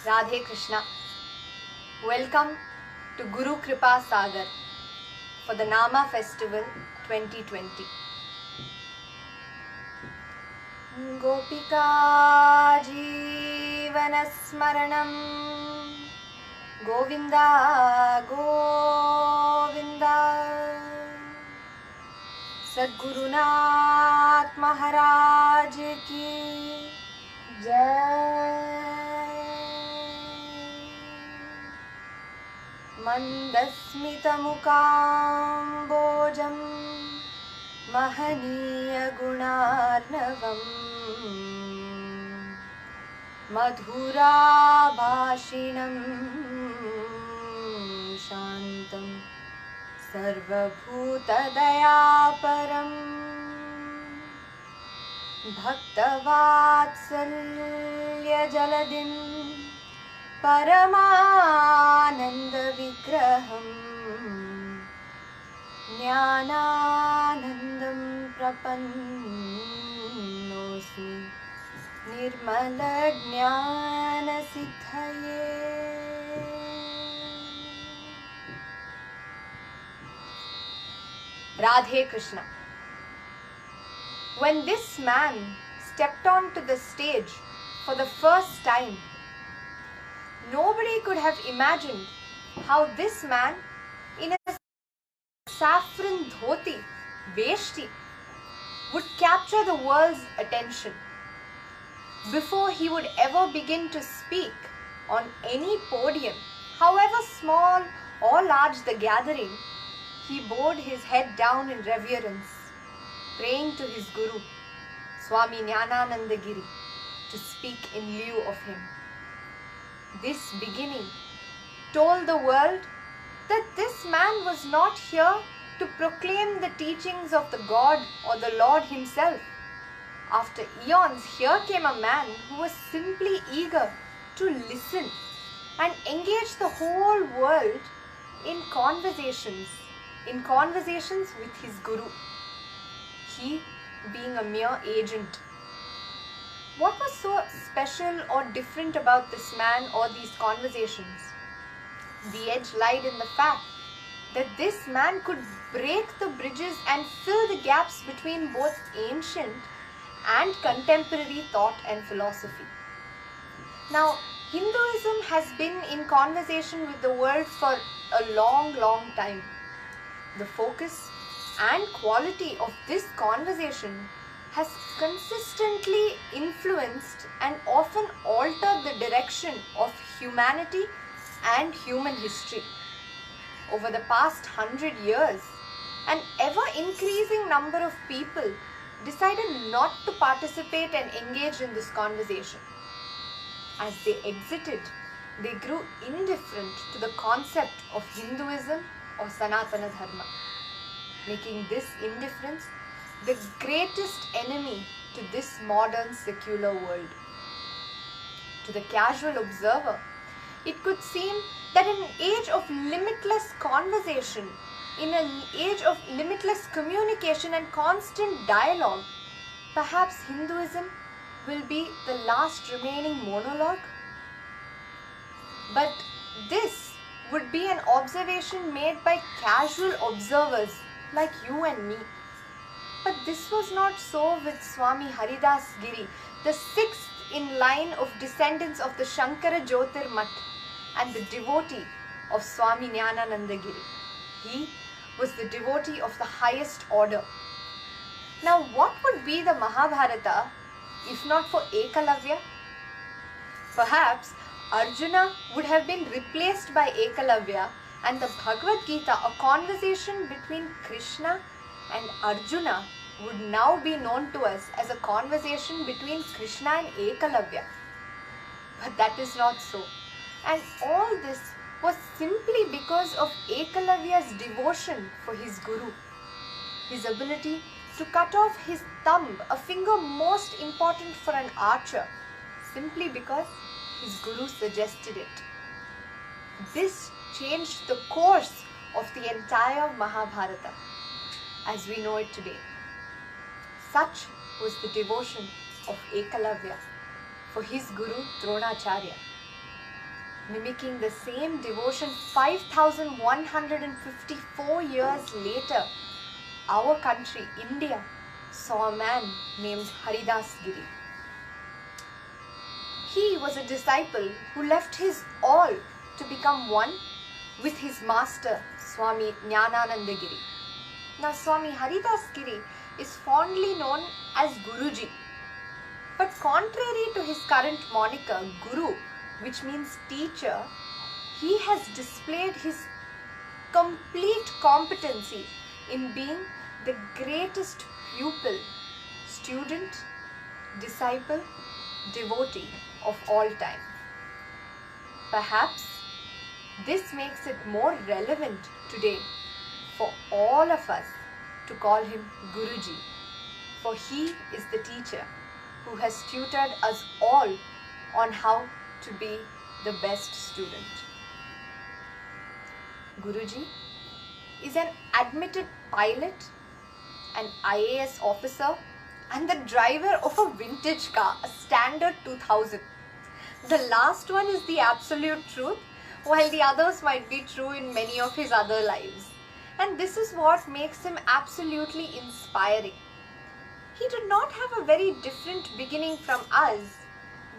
Radhe Krishna. Welcome to Guru Kripa Sagar for the Nama Festival 2020. Gopika Jeevana Smaranam Govinda Govinda Sadgurunath Maharaj Ki Jai. Mandasmitamukambojam Mahaniya Gunarnavam Madhura Bhashinam Shantam Sarvabhuta Dayaparam Bhaktavatsalya Jaladim Paramananda Vigraham Jnananandam Prapannosmi Nirmala Jnana Siddhaye. Radhe Krishna. When this man stepped onto the stage for the first time, nobody could have imagined how this man in a saffron dhoti, veshti, would capture the world's attention. Before he would ever begin to speak on any podium, however small or large the gathering, he bowed his head down in reverence, praying to his Guru, Swami Jnanananda Giri, to speak in lieu of him. This beginning told the world that this man was not here to proclaim the teachings of the God or the Lord himself. After eons, here came a man who was simply eager to listen and engage the whole world in conversations with his Guru, he being a mere agent. What was so special or different about this man or these conversations? The edge lied in the fact that this man could break the bridges and fill the gaps between both ancient and contemporary thought and philosophy. Now, Hinduism has been in conversation with the world for a long time. The focus and quality of this conversation has consistently influenced and often altered the direction of humanity and human history. Over the past 100 years, an ever-increasing number of people decided not to participate and engage in this conversation. As they exited, they grew indifferent to the concept of Hinduism or Sanatana Dharma, making this indifference the greatest enemy to this modern secular world. To the casual observer, it could seem that in an age of limitless conversation, in an age of limitless communication and constant dialogue, perhaps Hinduism will be the last remaining monologue. But this would be an observation made by casual observers like you and me. But this was not so with Swami Haridas Giri, the sixth in line of descendants of the Shankara Jyotir Mutt and the devotee of Swami Jnanananda Giri. He was the devotee of the highest order. Now, what would be the Mahabharata if not for Ekalavya? Perhaps Arjuna would have been replaced by Ekalavya, and the Bhagavad Gita, a conversation between Krishna and Arjuna, would now be known to us as a conversation between Krishna and Ekalavya. But that is not so. And all this was simply because of Ekalavya's devotion for his Guru, his ability to cut off his thumb, a finger most important for an archer, simply because his Guru suggested it. This changed the course of the entire Mahabharata as we know it today. Such was the devotion of Ekalavya for his Guru Dronacharya. Mimicking the same devotion 5,154 years later, our country, India, saw a man named Haridas Giri. He was a disciple who left his all to become one with his master, Swami Jnanananda Giri. Now, Swami Haridas Giri is fondly known as Guruji. But contrary to his current moniker, Guru, which means teacher, he has displayed his complete competency in being the greatest pupil, student, disciple, devotee of all time. Perhaps this makes it more relevant today for all of us to call him Guruji, for he is the teacher who has tutored us all on how to be the best student. Guruji is an admitted pilot, an IAS officer, and the driver of a vintage car, a Standard 2000. The last one is the absolute truth, while the others might be true in many of his other lives. And this is what makes him absolutely inspiring. He did not have a very different beginning from us,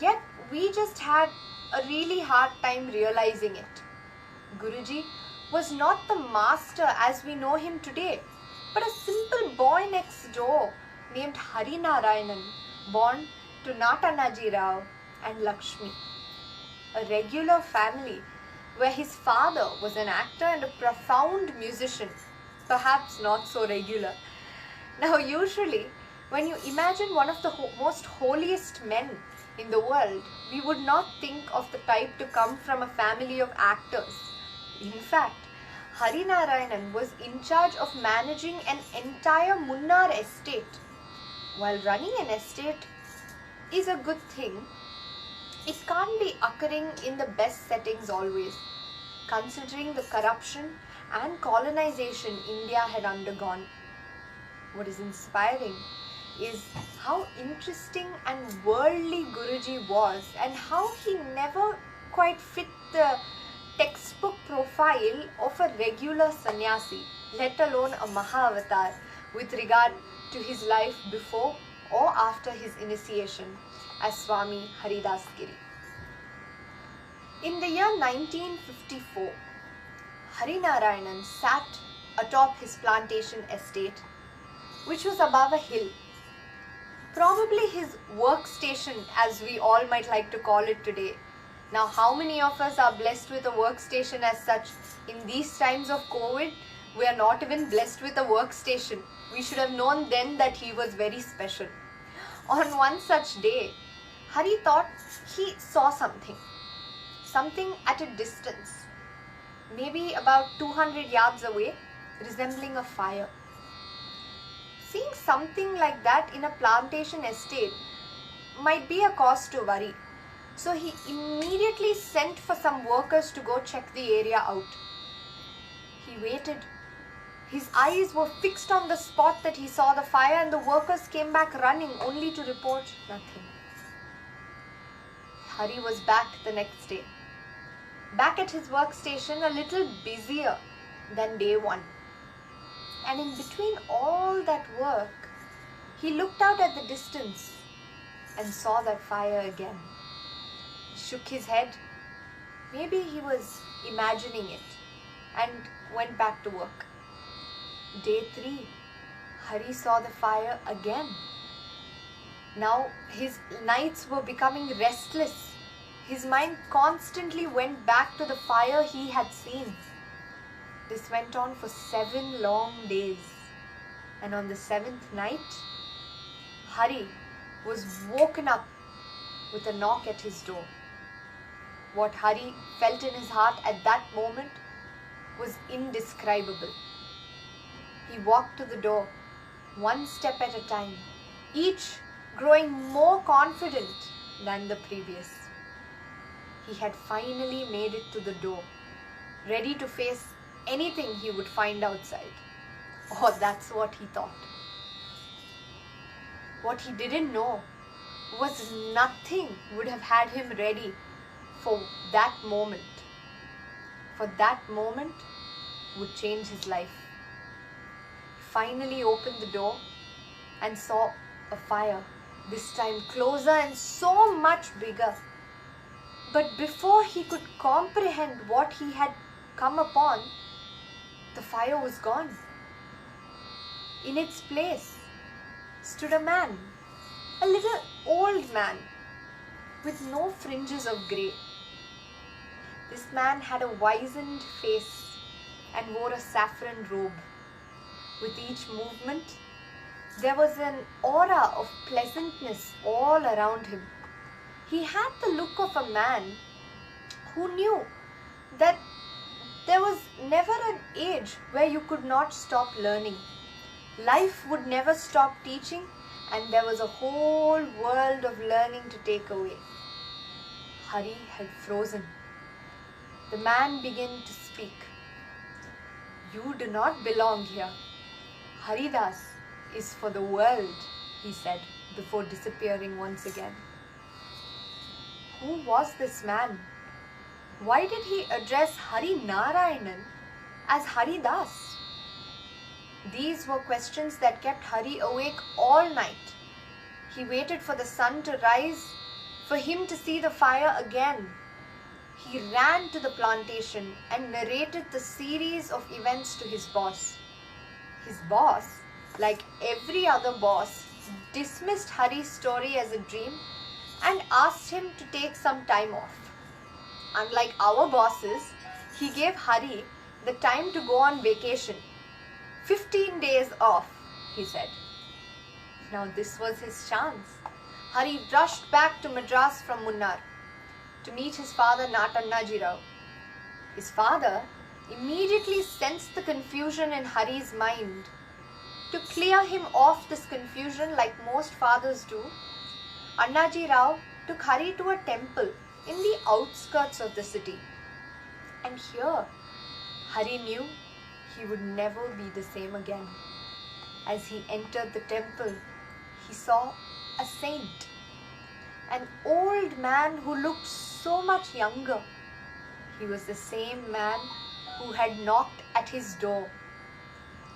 yet we just had a really hard time realizing it. Guruji was not the master as we know him today, but a simple boy next door named Hari Narayanan, born to Natanaji Rao and Lakshmi. A regular family where his father was an actor and a profound musician, perhaps not so regular. Now, usually, when you imagine one of the most holiest men in the world, we would not think of the type to come from a family of actors. In fact, Hari Narayanan was in charge of managing an entire Munnar estate. While running an estate is a good thing, it can't be occurring in the best settings always, considering the corruption and colonization India had undergone. What is inspiring is how interesting and worldly Guruji was, and how he never quite fit the textbook profile of a regular sannyasi, let alone a Mahavatar, with regard to his life before or after his initiation as Swami Haridas Giri. In the year 1954, Hari Narayanan sat atop his plantation estate, which was above a hill. Probably his workstation, as we all might like to call it today. Now, how many of us are blessed with a workstation as such? In these times of COVID, we are not even blessed with a workstation. We should have known then that he was very special. On one such day, Hari thought he saw something at a distance, maybe about 200 yards away, resembling a fire. Seeing something like that in a plantation estate might be a cause to worry. So he immediately sent for some workers to go check the area out. He waited. His eyes were fixed on the spot that he saw the fire, and the workers came back running only to report nothing. Hari was back the next day, back at his workstation, a little busier than day one. And in between all that work, he looked out at the distance and saw that fire again. He shook his head. Maybe he was imagining it, and went back to work. Day 3, Hari saw the fire again. Now his nights were becoming restless. His mind constantly went back to the fire he had seen. This went on for 7 long days. And on the 7th night, Hari was woken up with a knock at his door. What Hari felt in his heart at that moment was indescribable. He walked to the door, one step at a time, each growing more confident than the previous. He had finally made it to the door, ready to face anything he would find outside. Or that's what he thought. What he didn't know was nothing would have had him ready for that moment. For that moment would change his life. He finally opened the door and saw a fire, this time closer and so much bigger. But before he could comprehend what he had come upon, the fire was gone. In its place stood a man, a little old man with no fringes of grey. This man had a wizened face and wore a saffron robe. With each movement, there was an aura of pleasantness all around him. He had the look of a man who knew that there was never an age where you could not stop learning. Life would never stop teaching, and there was a whole world of learning to take away. Hari had frozen. The man began to speak. "You do not belong here. Haridas is for the world," he said before disappearing once again. Who was this man? Why did he address Hari Narayanan as Haridas? These were questions that kept Hari awake all night. He waited for the sun to rise, for him to see the fire again. He ran to the plantation and narrated the series of events to his boss. His boss, like every other boss, dismissed Hari's story as a dream and asked him to take some time off. Unlike our bosses, he gave Hari the time to go on vacation. 15 days off, he said. Now this was his chance. Hari rushed back to Madras from Munnar to meet his father Natannaji Rao. His father immediately sensed the confusion in Hari's mind. To clear him of this confusion like most fathers do, Annaji Rao took Hari to a temple in the outskirts of the city. And here, Hari knew he would never be the same again. As he entered the temple, he saw a saint, an old man who looked so much younger. He was the same man who had knocked at his door.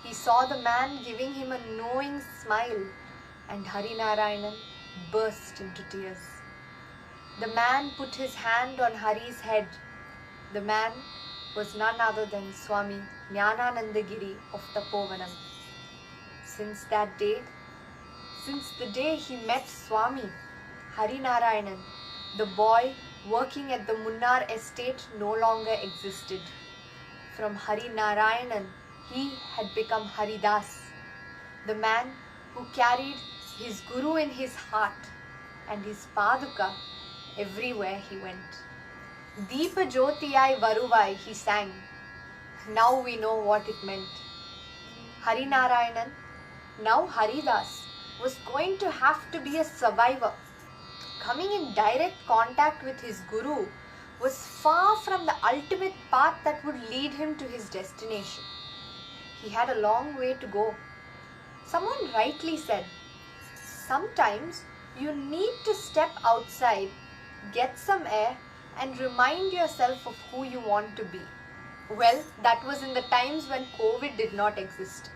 He saw the man giving him a knowing smile, and Hari Narayanan burst into tears. The man put his hand on Hari's head. The man was none other than Swami Jnanananda Giri of Tapovanam. Since that day, since the day he met Swami, Hari Narayanan, the boy working at the Munnar estate, no longer existed. From Hari Narayanan, he had become Haridas, the man who carried his Guru in his heart and his Paduka everywhere he went. Deepa Jyotiyai Varuvai, he sang. Now we know what it meant. Hari Narayanan, now Haridas, was going to have to be a survivor. Coming in direct contact with his Guru was far from the ultimate path that would lead him to his destination. He had a long way to go. Someone rightly said, sometimes you need to step outside, get some air, and remind yourself of who you want to be. Well, that was in the times when COVID did not exist.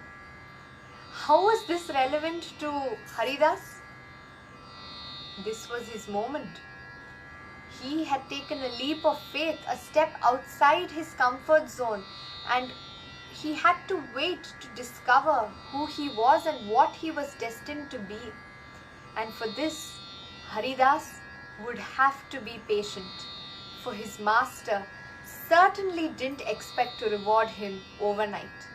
How was this relevant to Haridas? This was his moment. He had taken a leap of faith, a step outside his comfort zone, and he had to wait to discover who he was and what he was destined to be. And for this, Haridas would have to be patient, for his master certainly didn't expect to reward him overnight.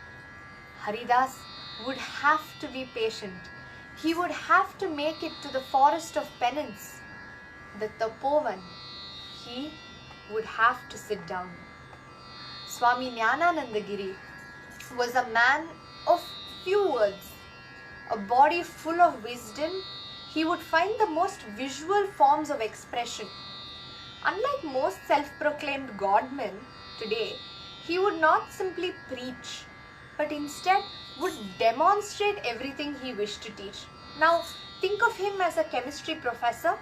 Haridas would have to be patient. He would have to make it to the forest of penance, the Tapovan. He would have to sit down. Swami Jnanananda Giri was a man of few words, a body full of wisdom. He would find the most visual forms of expression. Unlike most self-proclaimed godmen today, he would not simply preach, but instead would demonstrate everything he wished to teach. Now, think of him as a chemistry professor.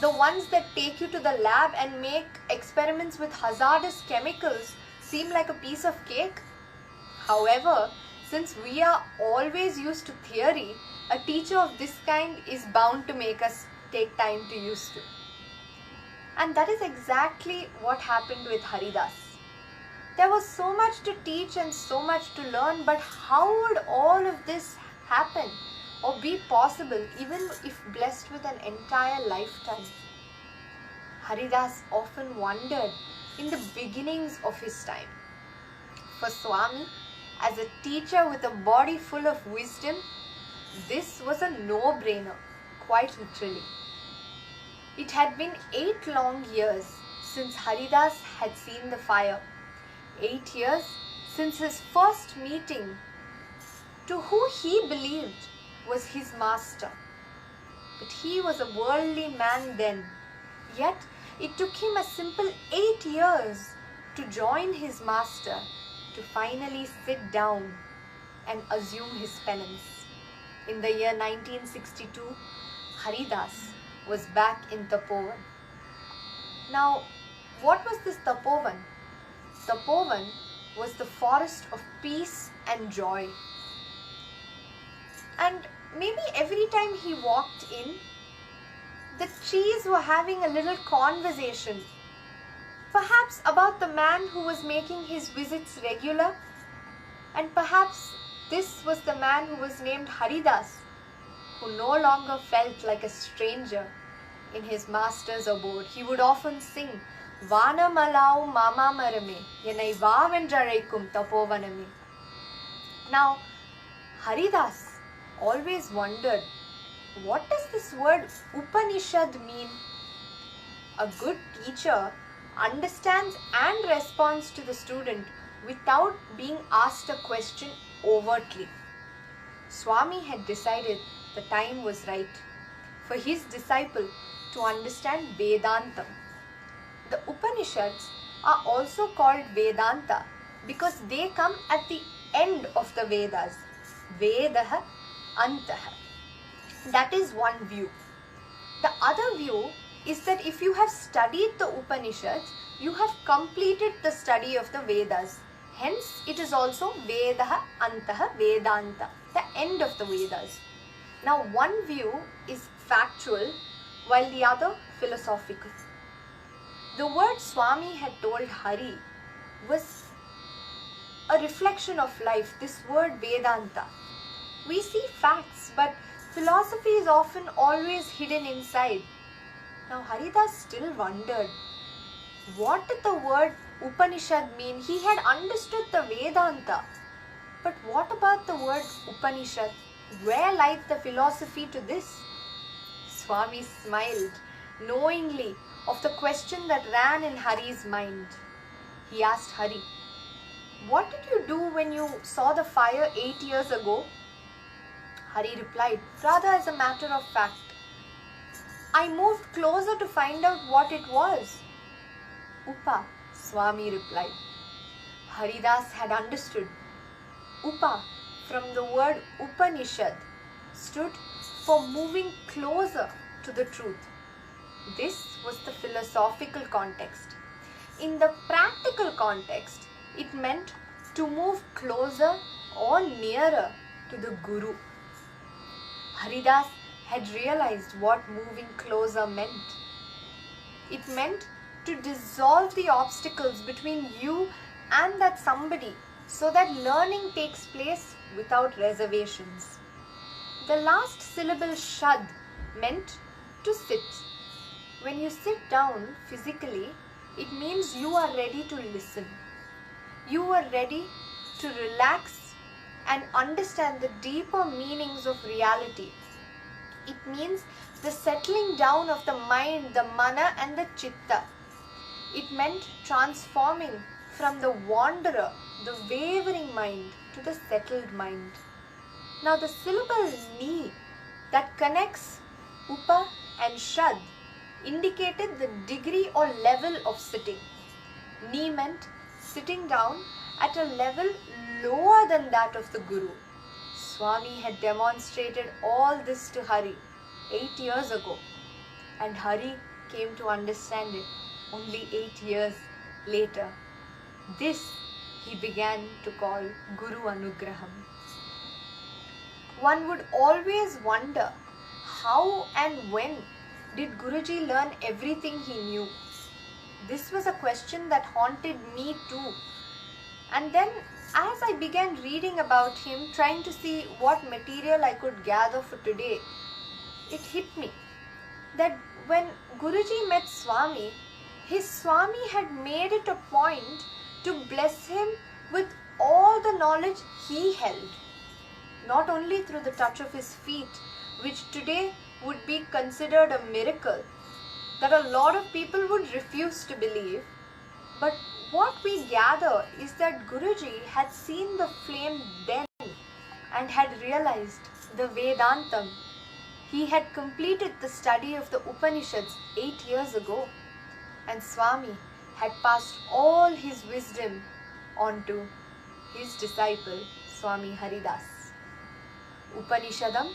the ones that take you to the lab and make experiments with hazardous chemicals seem like a piece of cake. However, since we are always used to theory, a teacher of this kind is bound to make us take time to use to. And that is exactly what happened with Haridas. There was so much to teach and so much to learn, but how would all of this happen or be possible even if blessed with an entire lifetime? Haridas often wondered in the beginnings of his time. For Swami, as a teacher with a body full of wisdom, this was a no-brainer, quite literally. It had been 8 long years since Haridas had seen the fire. 8 years since his first meeting to who he believed was his master. But he was a worldly man then, yet it took him a simple 8 years to join his master, to finally sit down and assume his penance. In the year 1962, Haridas was back in Tapovan. Now, what was this Tapovan? Tapovan was the forest of peace and joy. And maybe every time he walked in, the trees were having a little conversation, perhaps about the man who was making his visits regular, and perhaps this was the man who was named Haridas, who no longer felt like a stranger in his master's abode. He would often sing, Vanamalau Mama Marame, Yenai Vavendraraikum Tapovaname. Now, Haridas always wondered, what does this word Upanishad mean? A good teacher understands and responds to the student without being asked a question overtly. Swami had decided the time was right for his disciple to understand Vedantam. The Upanishads are also called Vedanta because they come at the end of the Vedas. Vedaha Antaha. That is one view. The other view is that if you have studied the Upanishads, you have completed the study of the Vedas. Hence, it is also Vedaha Antaha Vedanta, the end of the Vedas. Now, one view is factual while the other philosophical. The word Swami had told Hari was a reflection of life, this word Vedanta. We see facts, but philosophy is often always hidden inside. Now Haridas still wondered, what did the word Upanishad mean? He had understood the Vedanta, but what about the word Upanishad? Where lied the philosophy to this? Swami smiled knowingly of the question that ran in Hari's mind. He asked Hari, what did you do when you saw the fire 8 years ago? Hari replied, rather as a matter of fact. I moved closer to find out what it was. Upa, Swami replied. Haridas had understood. Upa, from the word Upanishad, stood for moving closer to the truth. This was the philosophical context. In the practical context, it meant to move closer or nearer to the Guru. Haridas had realized what moving closer meant. It meant to dissolve the obstacles between you and that somebody so that learning takes place without reservations. The last syllable shad meant to sit. When you sit down physically, it means you are ready to listen. You are ready to relax and understand the deeper meanings of reality. It means the settling down of the mind, the mana and the chitta. It meant transforming from the wanderer, the wavering mind, to the settled mind. Now the syllable ni that connects upa and shad indicated the degree or level of sitting. Ni meant sitting down at a level lower than that of the Guru. Swami had demonstrated all this to Hari 8 years ago, and Hari came to understand it only 8 years later. This he began to call Guru Anugraham. One would always wonder how and when did Guruji learn everything he knew? This was a question that haunted me too. And then as I began reading about him, trying to see what material I could gather for today, it hit me that when Guruji met Swami, his Swami had made it a point to bless him with all the knowledge he held. Not only through the touch of his feet, which today would be considered a miracle that a lot of people would refuse to believe, but what we gather is that Guruji had seen the flame then and had realized the Vedantam. He had completed the study of the Upanishads 8 years ago, and Swami had passed all his wisdom on to his disciple Swami Haridas. Upanishadam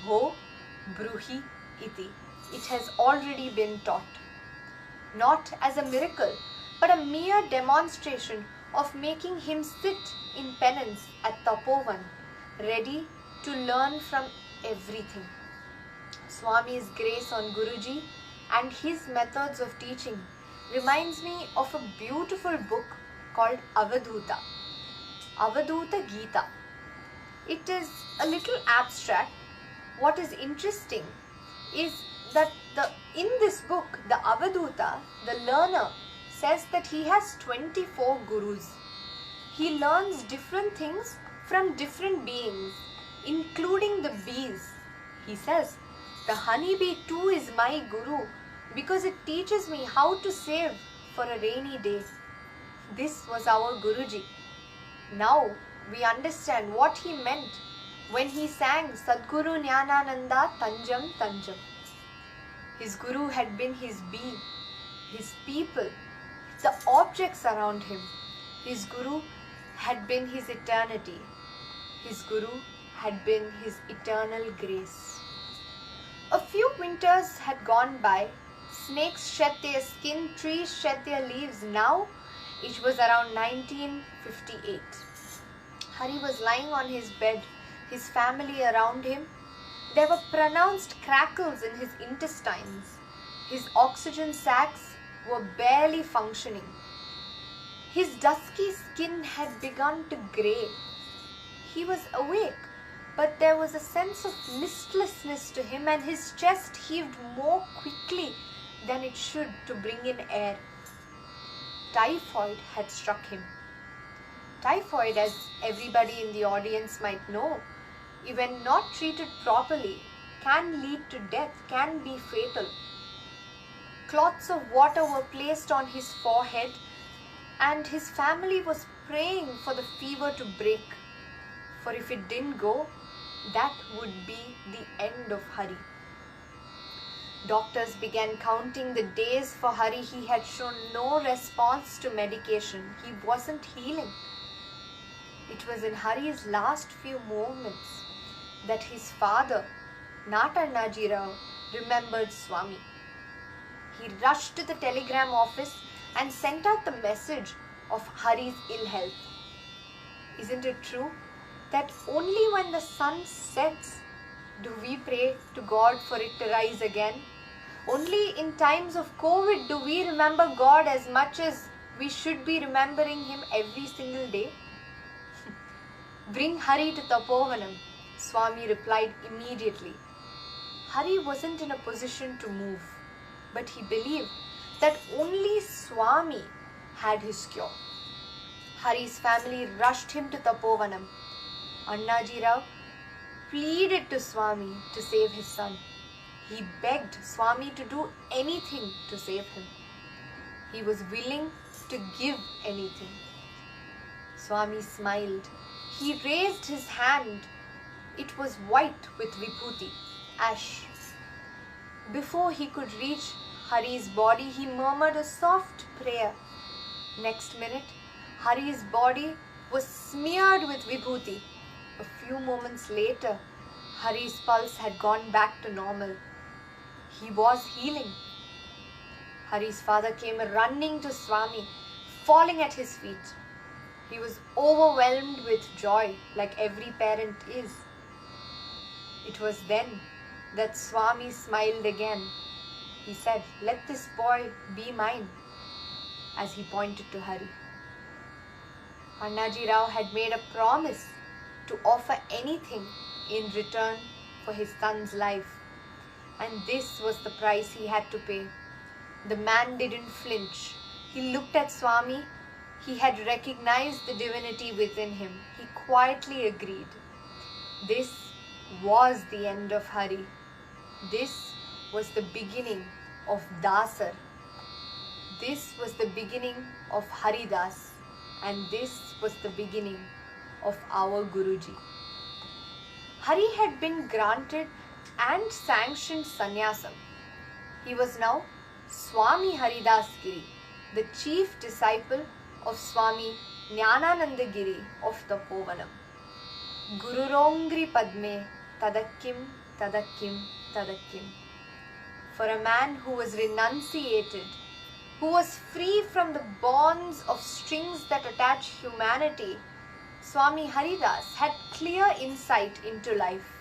Bho Bruhi Iti. It has already been taught. Not as a miracle, but a mere demonstration of making him sit in penance at Tapovan, ready to learn from everything. Swami's grace on Guruji and his methods of teaching reminds me of a beautiful book called Avadhuta, Avadhuta Gita. It is a little abstract. What is interesting is that in this book, the Avadhuta, the learner, says that he has 24 gurus. He learns different things from different beings, including the bees. He says, the honeybee too is my guru because it teaches me how to save for a rainy day. This was our Guruji. Now we understand what he meant when he sang Sadguru Jnanananda Tanjam Tanjam. His Guru had been his bee, his people, the objects around him. His Guru had been his eternity. His Guru had been his eternal grace. A few winters had gone by. Snakes shed their skin, trees shed their leaves. Now it was around 1958. Hari was lying on his bed, his family around him. There were pronounced crackles in his intestines. His oxygen sacs were barely functioning. His dusky skin had begun to grey. He was awake, but there was a sense of listlessness to him, and his chest heaved more quickly than it should to bring in air. Typhoid had struck him. Typhoid, as everybody in the audience might know, when not treated properly, can lead to death, can be fatal. Clots of water were placed on his forehead, and his family was praying for the fever to break. For if it didn't go, that would be the end of Hari. Doctors began counting the days for Hari. He had shown no response to medication. He wasn't healing. It was in Hari's last few moments that his father, Natannaji Rao, remembered Swami. He rushed to the telegram office and sent out the message of Hari's ill health. Isn't it true that only when the sun sets do we pray to God for it to rise again? Only in times of COVID do we remember God as much as we should be remembering Him every single day? Bring Hari to Tapovanam, Swami replied immediately. Hari wasn't in a position to move, but he believed that only Swami had his cure. Hari's family rushed him to Tapovanam. Annaji Rao pleaded to Swami to save his son. He begged Swami to do anything to save him. He was willing to give anything. Swami smiled. He raised his hand. It was white with vibhuti, ash. Before he could reach Hari's body, he murmured a soft prayer. Next minute, Hari's body was smeared with vibhuti. A few moments later, Hari's pulse had gone back to normal. He was healing. Hari's father came running to Swami, falling at his feet. He was overwhelmed with joy, like every parent is. It was then that Swami smiled again. He said, "Let this boy be mine," as he pointed to Hari. Annaji Rao had made a promise to offer anything in return for his son's life, and this was the price he had to pay. The man didn't flinch. He looked at Swami. He had recognized the divinity within him. He quietly agreed. This was the end of Hari. This was the beginning of Dasar. This was the beginning of Haridas, and this was the beginning of our Guruji. Hari had been granted and sanctioned sannyasam. He was now Swami Haridas Giri, the chief disciple of Swami Jnanananda Giri of Tapovanam. Gururongri Padme Tadakkim Tadakkim Tadakkim. For a man who was renunciated, who was free from the bonds of strings that attach humanity, Swami Haridas had clear insight into life.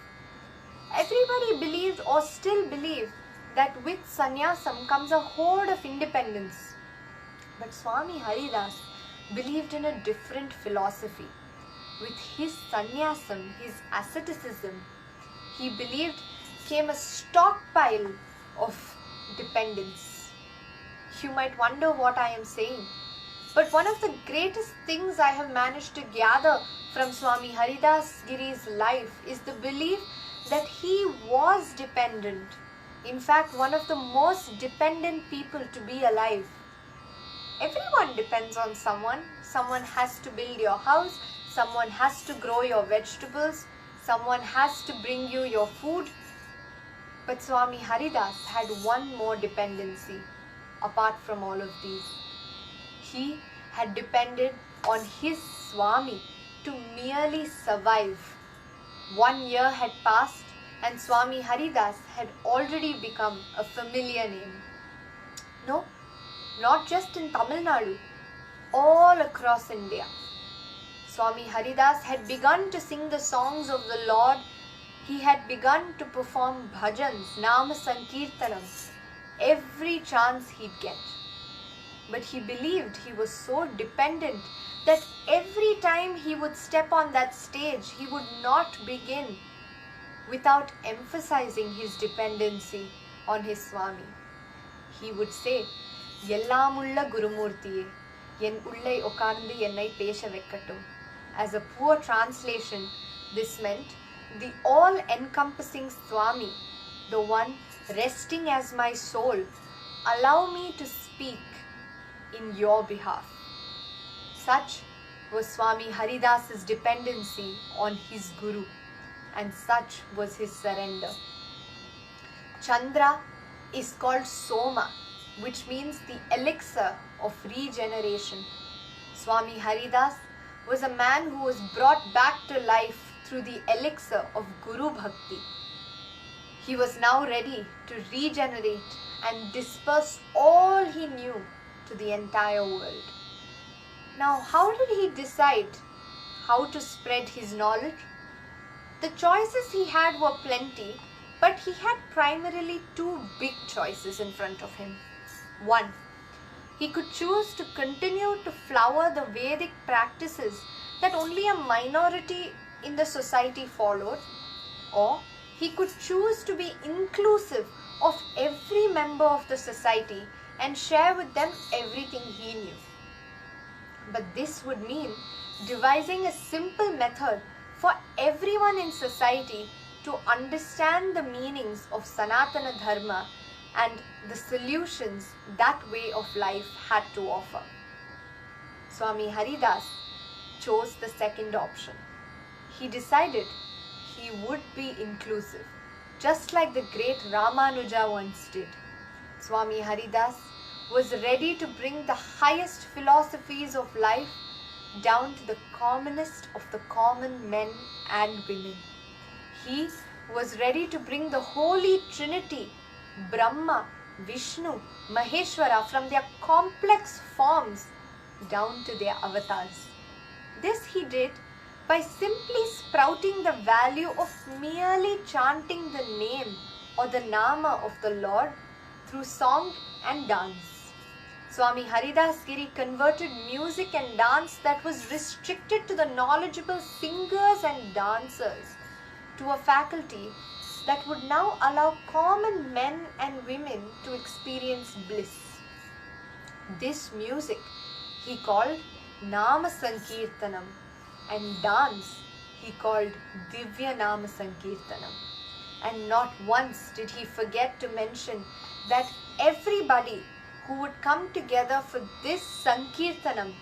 Everybody believed or still believe that with sannyasam comes a horde of independence. But Swami Haridas believed in a different philosophy. With his sannyasam, his asceticism, he believed came a stockpile of dependence. You might wonder what I am saying, but one of the greatest things I have managed to gather from Swami Haridas Giri's life is the belief that he was dependent. In fact, one of the most dependent people to be alive. Everyone depends on someone. Someone has to build your house. Someone has to grow your vegetables. Someone has to bring you your food. But Swami Haridas had one more dependency apart from all of these. He had depended on his Swami to merely survive. 1 year had passed and Swami Haridas had already become a familiar name. No, not just in Tamil Nadu, all across India. Swami Haridas had begun to sing the songs of the Lord. He had begun to perform bhajans, Nama Sankirtanam, every chance he'd get. But he believed he was so dependent that every time he would step on that stage, he would not begin without emphasizing his dependency on his Swami. He would say, "Yellamulla Gurumurtiye, yen ullai okarndu ennai pesha vekkattum." As a poor translation, this meant, the all-encompassing Swami, the one resting as my soul, allow me to speak in your behalf. Such was Swami Haridas's dependency on his Guru, and such was his surrender. Chandra is called Soma, which means the elixir of regeneration. Swami Haridas was a man who was brought back to life through the elixir of Guru Bhakti. He was now ready to regenerate and disperse all he knew to the entire world. Now, how did he decide how to spread his knowledge? The choices he had were plenty, but he had primarily two big choices in front of him. One, he could choose to continue to flower the Vedic practices that only a minority in the society followed, or he could choose to be inclusive of every member of the society and share with them everything he knew. But this would mean devising a simple method for everyone in society to understand the meanings of Sanatana Dharma and the solutions that way of life had to offer. Swami Haridas chose the second option. He decided he would be inclusive, just like the great Ramanuja once did. Swami Haridas was ready to bring the highest philosophies of life down to the commonest of the common men and women. He was ready to bring the Holy Trinity, Brahma, Vishnu, Maheshwara from their complex forms down to their avatars. This he did by simply sprouting the value of merely chanting the name or the nama of the Lord through song and dance. Swami Haridas Giri converted music and dance that was restricted to the knowledgeable singers and dancers to a faculty that would now allow common men and women to experience bliss. This music he called Nama Sankirtanam, and dance he called Divya Nama Sankirtanam. And not once did he forget to mention that everybody who would come together for this Sankirtanam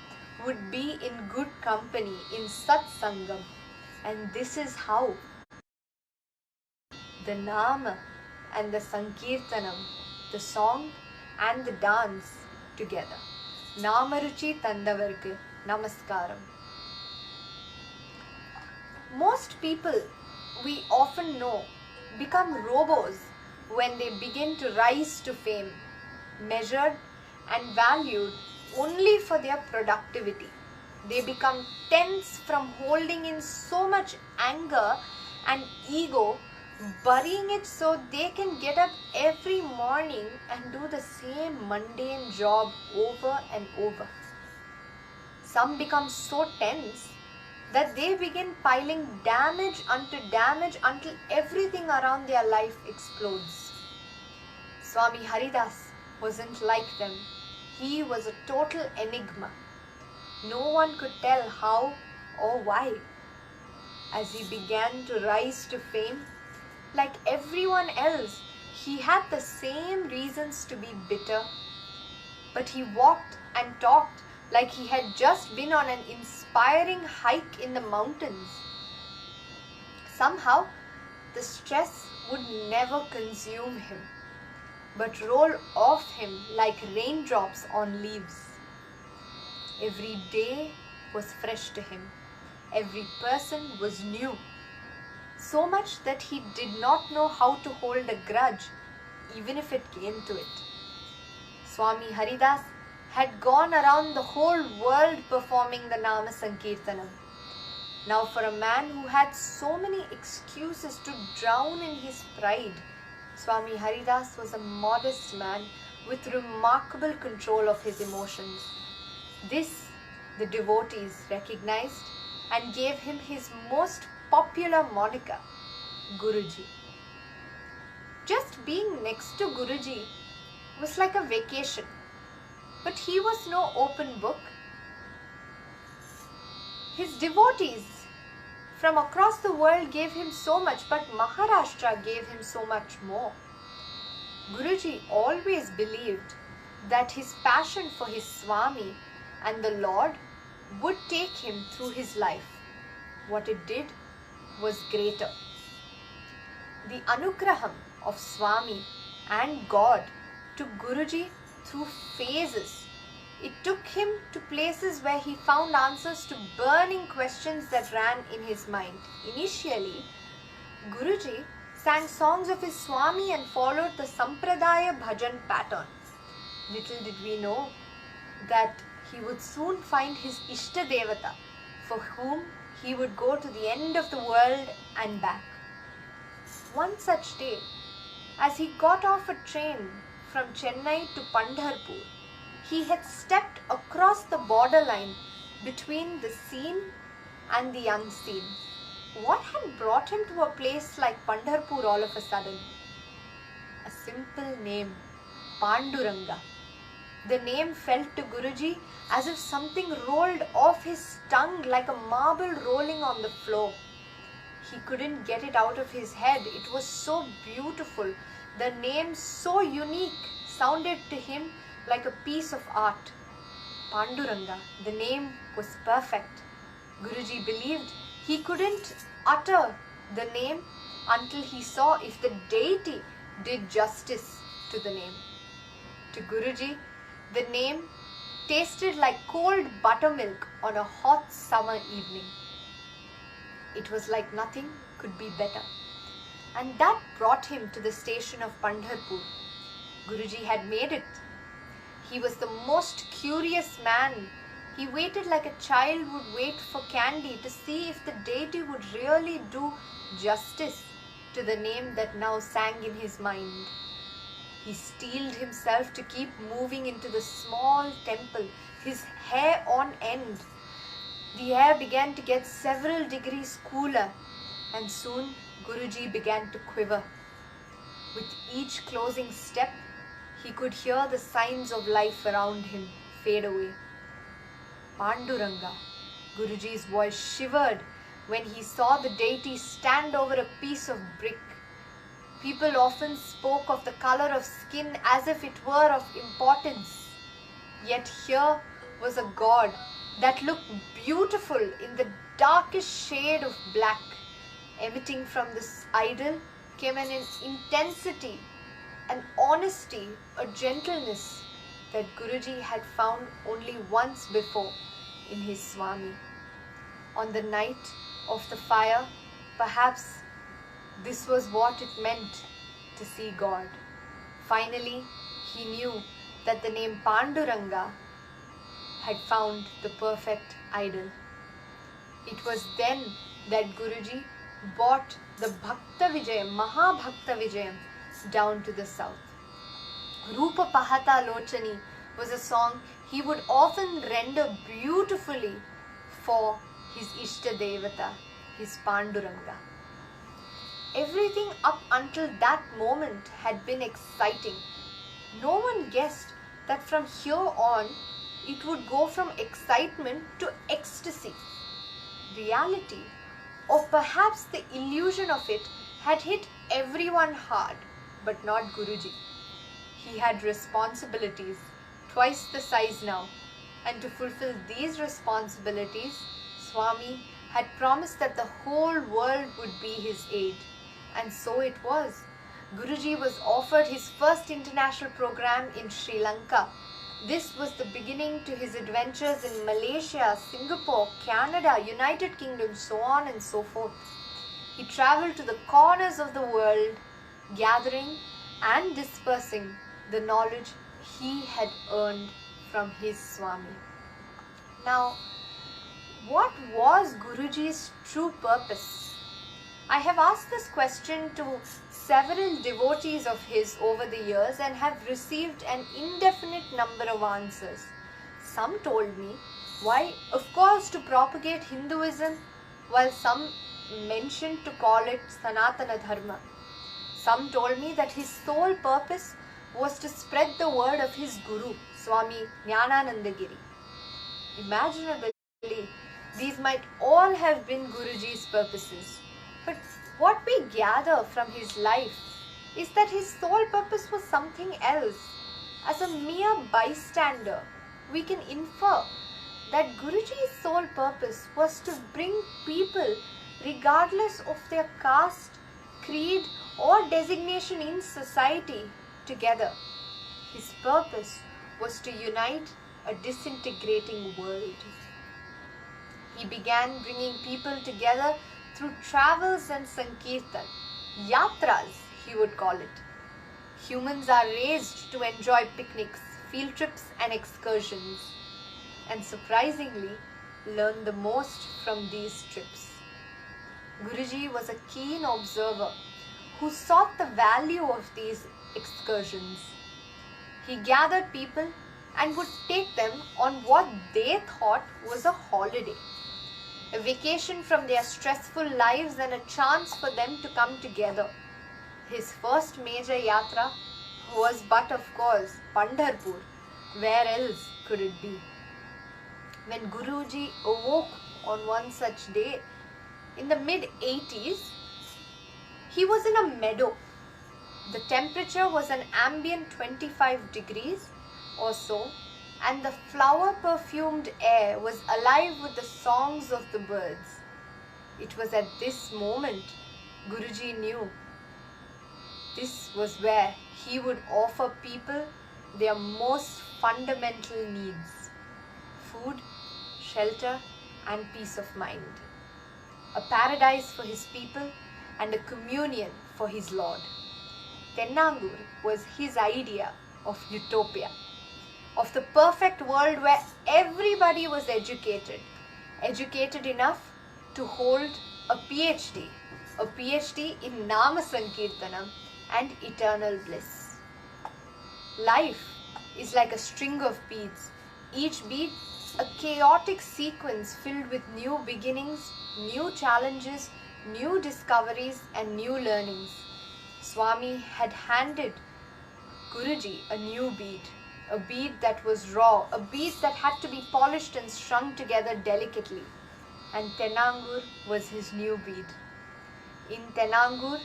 would be in good company in Satsangam. And this is how the Nama and the Sankirtanam, the song and the dance together. Namaruchi Tandavarku Namaskaram. Most people we often know become robos when they begin to rise to fame, measured and valued only for their productivity. They become tense from holding in so much anger and ego, burying it so they can get up every morning and do the same mundane job over and over. Some become so tense that they begin piling damage until everything around their life explodes. Swami Haridas wasn't like them. He was a total enigma. No one could tell how or why. As he began to rise to fame, like everyone else, he had the same reasons to be bitter. But he walked and talked like he had just been on an inspiring hike in the mountains. Somehow, the stress would never consume him, but roll off him like raindrops on leaves. Every day was fresh to him. Every person was new. So much that he did not know how to hold a grudge, even if it came to it. Swami Haridas had gone around the whole world performing the Nama Sankirtanam. Now for a man who had so many excuses to drown in his pride, Swami Haridas was a modest man with remarkable control of his emotions. This the devotees recognized and gave him his most popular moniker, Guruji. Just being next to Guruji was like a vacation, but he was no open book. His devotees from across the world gave him so much, but Maharashtra gave him so much more. Guruji always believed that his passion for his Swami and the Lord would take him through his life. What it did was greater. The anugraham of Swami and God to Guruji through phases. It took him to places where he found answers to burning questions that ran in his mind. Initially, Guruji sang songs of his Swami and followed the Sampradaya Bhajan pattern. Little did we know that he would soon find his Ishta Devata, for whom he would go to the end of the world and back. One such day, as he got off a train from Chennai to Pandharpur, he had stepped across the borderline between the seen and the unseen. What had brought him to a place like Pandharpur all of a sudden? A simple name, Panduranga. The name felt to Guruji as if something rolled off his tongue like a marble rolling on the floor. He couldn't get it out of his head. It was so beautiful. The name so unique sounded to him like a piece of art. Panduranga, the name was perfect. Guruji believed he couldn't utter the name until he saw if the deity did justice to the name. To Guruji, the name tasted like cold buttermilk on a hot summer evening. It was like nothing could be better. And that brought him to the station of Pandharpur. Guruji had made it. He was the most curious man. He waited like a child would wait for candy to see if the deity would really do justice to the name that now sang in his mind. He steeled himself to keep moving into the small temple, his hair on end. The air began to get several degrees cooler, and soon Guruji began to quiver. With each closing step, he could hear the signs of life around him fade away. Panduranga, Guruji's voice shivered when he saw the deity stand over a piece of brick. People often spoke of the color of skin as if it were of importance. Yet here was a god that looked beautiful in the darkest shade of black. Emitting from this idol came an intensity, an honesty, a gentleness that Guruji had found only once before in his Swami. On the night of the fire, perhaps this was what it meant to see God. Finally, he knew that the name Panduranga had found the perfect idol. It was then that Guruji brought the Bhakta Vijayam, Mahabhakta Vijayam down to the south. Rupa Pahata Lochani was a song he would often render beautifully for his Ishta Devata, his Panduranga. Everything up until that moment had been exciting. No one guessed that from here on it would go from excitement to ecstasy. Reality, or perhaps the illusion of it, had hit everyone hard, but not Guruji. He had responsibilities, twice the size now, and to fulfill these responsibilities, Swami had promised that the whole world would be his aid. And so it was. Guruji was offered his first international program in Sri Lanka. This was the beginning to his adventures in Malaysia, Singapore, Canada, United Kingdom, so on and so forth. He traveled to the corners of the world, gathering and dispersing the knowledge he had earned from his Swami. Now, what was Guruji's true purpose? I have asked this question to several devotees of his over the years and have received an indefinite number of answers. Some told me, why, of course, to propagate Hinduism, while some mentioned to call it Sanatana Dharma. Some told me that his sole purpose was to spread the word of his Guru, Swami Jnananandagiri. Imaginably, these might all have been Guruji's purposes. But what we gather from his life is that his sole purpose was something else. As a mere bystander, we can infer that Guruji's sole purpose was to bring people, regardless of their caste, creed, or designation in society, together. His purpose was to unite a disintegrating world. He began bringing people together through travels and sankirtan, yatras he would call it. Humans are raised to enjoy picnics, field trips and excursions, and surprisingly learn the most from these trips. Guruji was a keen observer who sought the value of these excursions. He gathered people and would take them on what they thought was a holiday, a vacation from their stressful lives and a chance for them to come together. His first major yatra was but of course Pandharpur. Where else could it be? When Guruji awoke on one such day in the mid-80s, he was in a meadow. The temperature was an ambient 25 degrees or so, and the flower-perfumed air was alive with the songs of the birds. It was at this moment Guruji knew this was where he would offer people their most fundamental needs: food, shelter, and peace of mind. A paradise for his people and a communion for his Lord. Tenangur was his idea of utopia, of the perfect world where everybody was educated, educated enough to hold a PhD in Nama Sankirtanam and eternal bliss. Life is like a string of beads, each bead a chaotic sequence filled with new beginnings, new challenges, new discoveries and new learnings. Swami had handed Guruji a new a bead that was raw, a bead that had to be polished and strung together delicately. And Tenangur was his new bead. In Tenangur,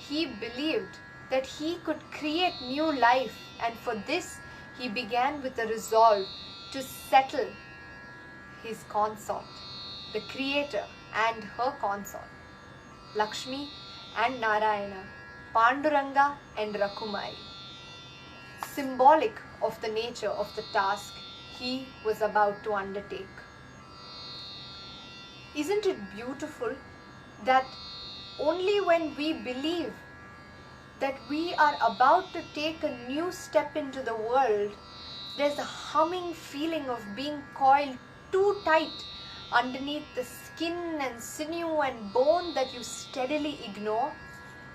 he believed that he could create new life, and for this he began with a resolve to settle his consort, the creator and her consort, Lakshmi and Narayana, Panduranga and Rakumai. Symbolic of the nature of the task he was about to undertake. Isn't it beautiful that only when we believe that we are about to take a new step into the world, there's a humming feeling of being coiled too tight underneath the skin and sinew and bone that you steadily ignore?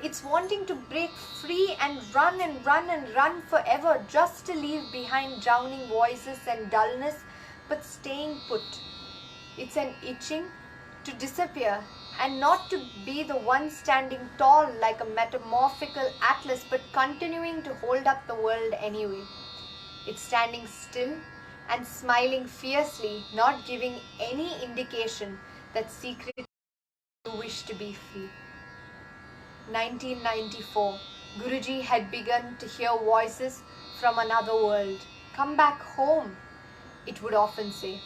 It's wanting to break free and run and run and run forever just to leave behind drowning voices and dullness, but staying put. It's an itching to disappear and not to be the one standing tall like a metamorphical atlas, but continuing to hold up the world anyway. It's standing still and smiling fiercely, not giving any indication that secretly you wish to be free. 1994, Guruji had begun to hear voices from another world. Come back home, it would often say.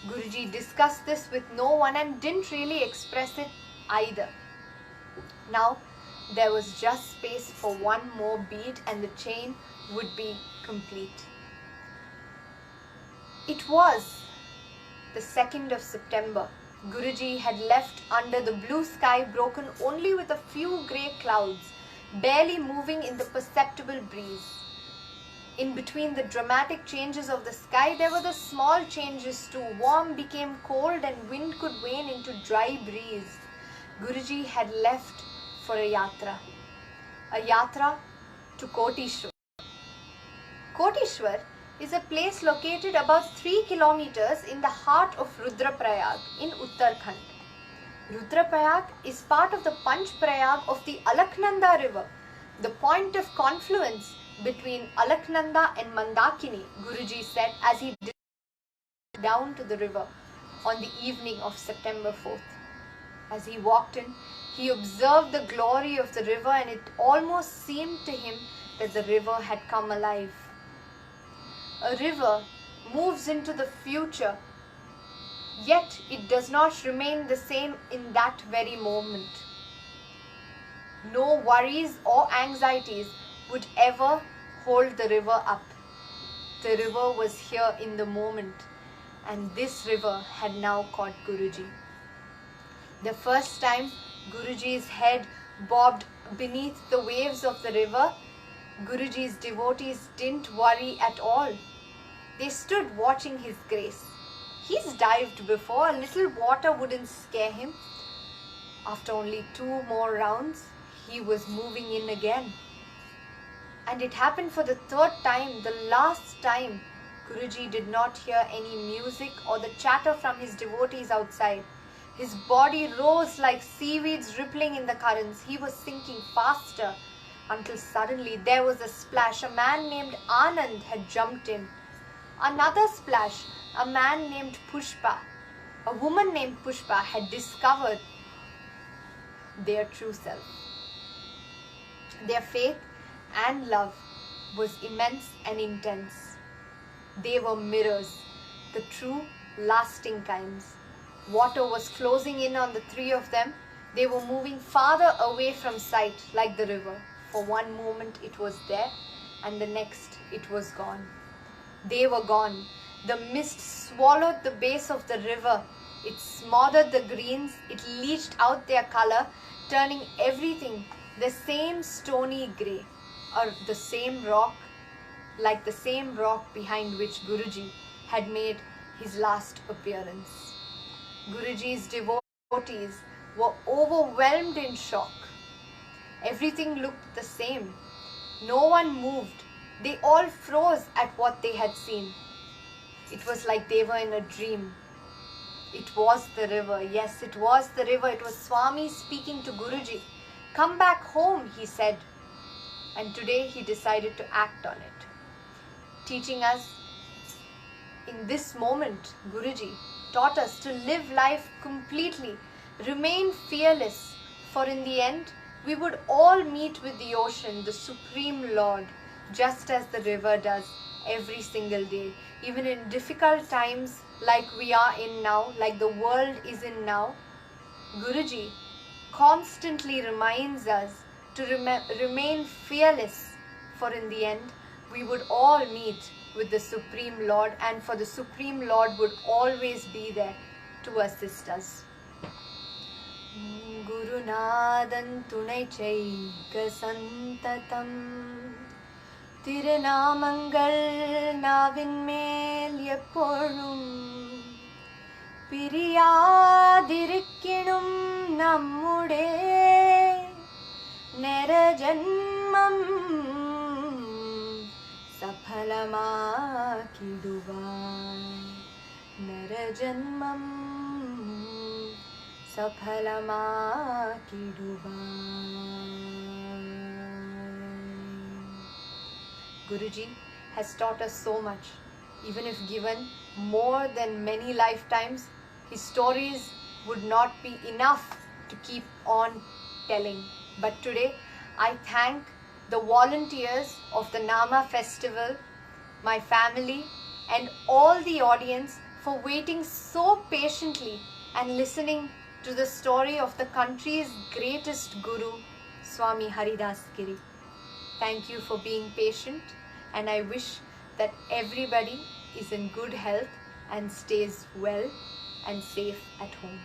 Guruji discussed this with no one and didn't really express it either. Now, there was just space for one more bead and the chain would be complete. It was the 2nd of September. Guruji had left under the blue sky broken only with a few grey clouds, barely moving in the perceptible breeze. In between the dramatic changes of the sky, there were the small changes too. Warm became cold and wind could wane into dry breeze. Guruji had left for a yatra to Koteshwar. Koteshwar is a place located about 3 kilometers in the heart of Rudraprayag in Uttarakhand. Rudraprayag is part of the Panchprayag of the Alaknanda river, the point of confluence between Alaknanda and Mandakini, Guruji said as he down to the river on the evening of September 4th. As he walked in, he observed the glory of the river and it almost seemed to him that the river had come alive. A river moves into the future, yet it does not remain the same in that very moment. No worries or anxieties would ever hold the river up. The river was here in the moment, and this river had now caught Guruji. The first time Guruji's head bobbed beneath the waves of the river, Guruji's devotees didn't worry at all. They stood watching his grace. He's dived before, a little water wouldn't scare him. After only 2 more rounds, he was moving in again. And it happened for the 3rd time, the last time. Guruji did not hear any music or the chatter from his devotees outside. His body rose like seaweeds rippling in the currents. He was sinking faster until suddenly there was a splash. A man named Anand had jumped in. Another splash. A man named Pushpa, a woman named Pushpa had discovered their true self. Their faith and love was immense and intense. They were mirrors, the true, lasting kinds. Water was closing in on the 3 of them. They were moving farther away from sight like the river. For one moment it was there, and the next it was gone. They were gone. The mist swallowed the base of the river. It smothered the greens. It leached out their color, turning everything the same stony grey, or the same rock, like the same rock behind which Guruji had made his last appearance. Guruji's devotees were overwhelmed in shock. Everything looked the same. No one moved. They all froze at what they had seen. It was like they were in a dream. It was the river. Yes, it was the river. It was Swami speaking to Guruji. Come back home, he said. And today he decided to act on it. Teaching us in this moment, Guruji taught us to live life completely, remain fearless, for in the end, we would all meet with the ocean, the Supreme Lord, just as the river does every single day. Even in difficult times like we are in now, like the world is in now, Guruji constantly reminds us to remain fearless, for in the end, we would all meet with the Supreme Lord, and for the Supreme Lord would always be there to assist us. Gurunadan tunai chaika santatam Tirunamangal navin mel eppozhum Piriyadirikkinum nammude nerajanmam Saphalamakiduvan nerajanmam Saphalamakiduvan. Guruji has taught us so much. Even if given more than many lifetimes, his stories would not be enough to keep on telling. But today, I thank the volunteers of the Nama festival, my family, and all the audience for waiting so patiently and listening to the story of the country's greatest Guru, Swami Haridas Giri. Thank you for being patient, and I wish that everybody is in good health and stays well and safe at home.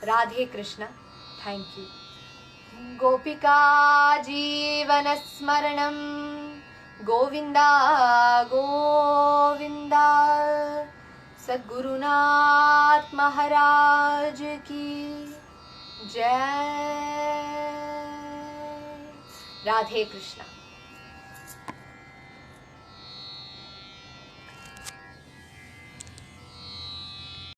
Radhe Krishna. Thank you. Gopika Jeevana Smaranam Govinda Govinda Sadgurunath Maharaj Ki Jai. Radhe Krishna.